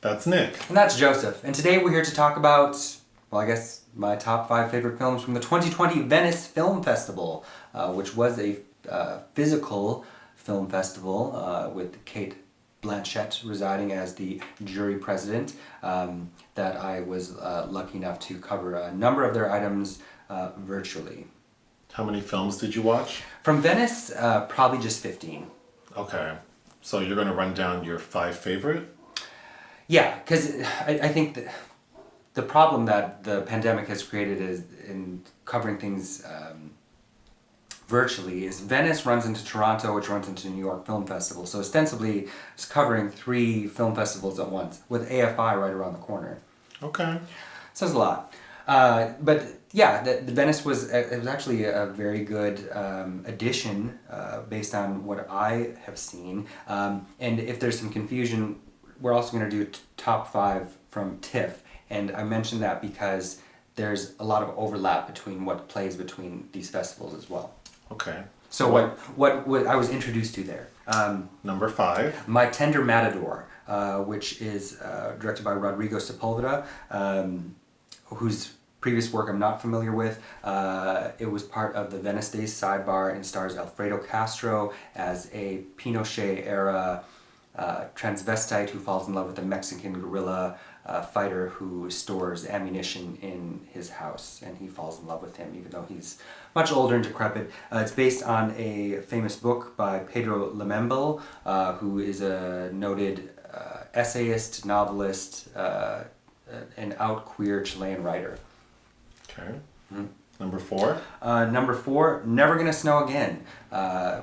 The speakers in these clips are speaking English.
That's Nick. And that's Joseph. And today we're here to talk about, well, I guess my top 5 favorite films from the 2020 Venice Film Festival, which was a physical film festival with Cate Blanchett residing as the jury president, that I was lucky enough to cover a number of their items virtually. How many films did you watch? From Venice, probably just 15. Okay. So you're going to run down your 5 favorite? Yeah, because I think that the problem that the pandemic has created is in covering things virtually is Venice runs into Toronto, which runs into New York Film Festival. So ostensibly, it's covering 3 film festivals at once, with AFI right around the corner. Okay. So it's a lot. But yeah, the Venice was actually a very good addition based on what I have seen. And if there's some confusion, we're also going to do top 5 from TIFF. And I mentioned that because there's a lot of overlap between what plays between these festivals as well. Okay. So what I was introduced to there. Number 5. My Tender Matador, which is directed by Rodrigo Sepúlveda, whose previous work I'm not familiar with. It was part of the Venice Days sidebar and stars Alfredo Castro as a Pinochet-era transvestite who falls in love with a Mexican guerrilla fighter who stores ammunition in his house, and he falls in love with him even though he's much older and decrepit. It's based on a famous book by Pedro Lemembel, who is a noted essayist, novelist, an out queer Chilean writer. Okay. Mm-hmm. Number 4? Number 4, Never Gonna Snow Again,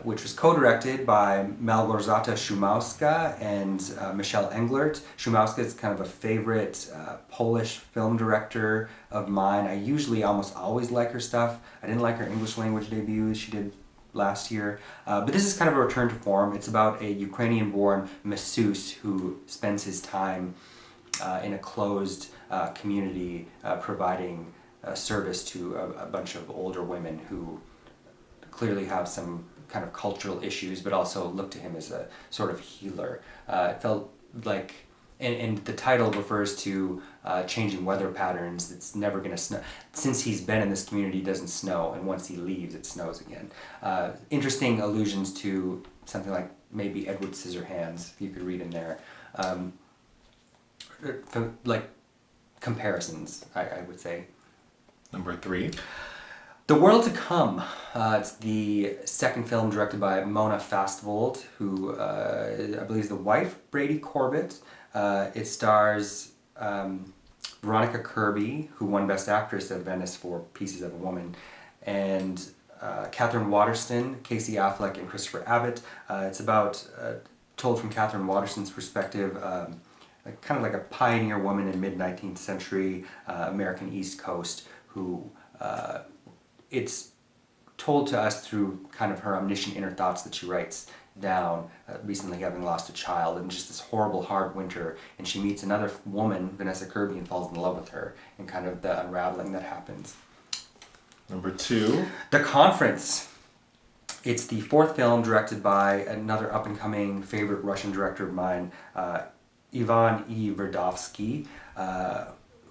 which was co-directed by Malgorzata Szumowska and Michal Englert. Szumowska is kind of a favorite Polish film director of mine. I usually almost always like her stuff. I didn't like her English language debut she did last year. But this is kind of a return to form. It's about a Ukrainian-born masseuse who spends his time in a closed community providing service to a bunch of older women who clearly have some kind of cultural issues, but also look to him as a sort of healer. It felt like, and the title refers to changing weather patterns. It's never going to snow. Since he's been in this community, it doesn't snow, and once he leaves, it snows again. Interesting allusions to something like maybe Edward Scissorhands, you could read in there. Like comparisons, I would say. Number 3. The World to Come. It's the second film directed by Mona Fastvold, who I believe is the wife, Brady Corbett. It stars Veronica Kirby, who won Best Actress at Venice for Pieces of a Woman, and Catherine Waterston, Casey Affleck, and Christopher Abbott. It's about, told from Catherine Waterston's perspective, kind of like a pioneer woman in mid-19th century American East Coast who it's told to us through kind of her omniscient inner thoughts that she writes down, recently having lost a child and just this horrible hard winter, and she meets another woman, Vanessa Kirby, and falls in love with her, and kind of the unraveling that happens. Number 2. The Conference. It's the 4th film directed by another up-and-coming favorite Russian director of mine, Ivan Tverdovskiy,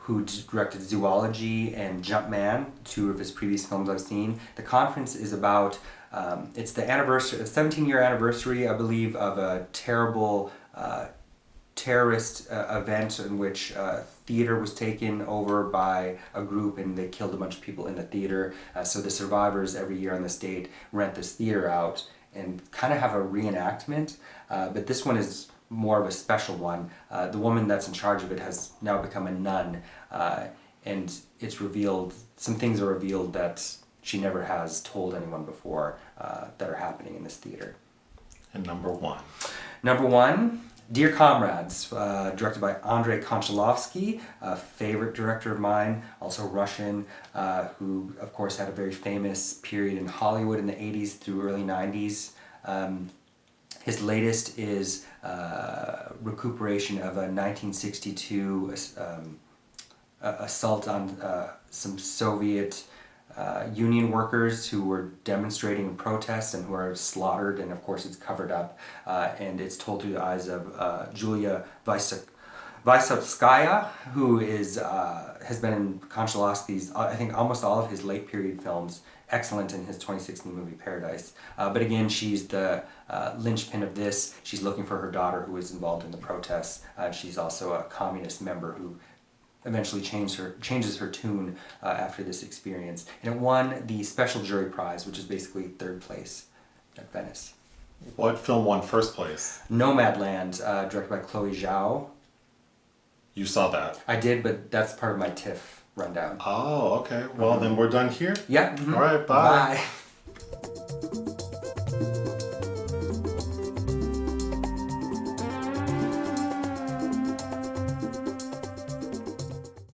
who directed Zoology and Jumpman, 2 of his previous films I've seen. The Conference is about, it's the 17-year anniversary, I believe, of a terrible terrorist event in which theater was taken over by a group and they killed a bunch of people in the theater. So the survivors every year on this date rent this theater out and kind of have a reenactment, but this one is more of a special one. The woman that's in charge of it has now become a nun, and it's revealed, some things are revealed that she never has told anyone before that are happening in this theater. And number 1. Number 1, Dear Comrades, directed by Andrey Konchalovskiy, a favorite director of mine, also Russian, who of course had a very famous period in Hollywood in the 80s through early 90s. His latest is recuperation of a 1962 assault on some Soviet union workers who were demonstrating in protest and who are slaughtered, and of course it's covered up, and it's told through the eyes of Julia Vysotskaya, who is has been in Konchalovskiy's, I think, almost all of his late period films. Excellent in his 2016 movie Paradise. But again, she's the linchpin of this. She's looking for her daughter who was involved in the protests. She's also a communist member who eventually changes her tune after this experience. And it won the Special Jury Prize, which is basically third place at Venice. What film won first place? Nomadland, directed by Chloe Zhao. You saw that. I did, but that's part of my TIFF rundown. Oh, okay. Well, then we're done here. Yeah. Mhm. All right, bye. Bye.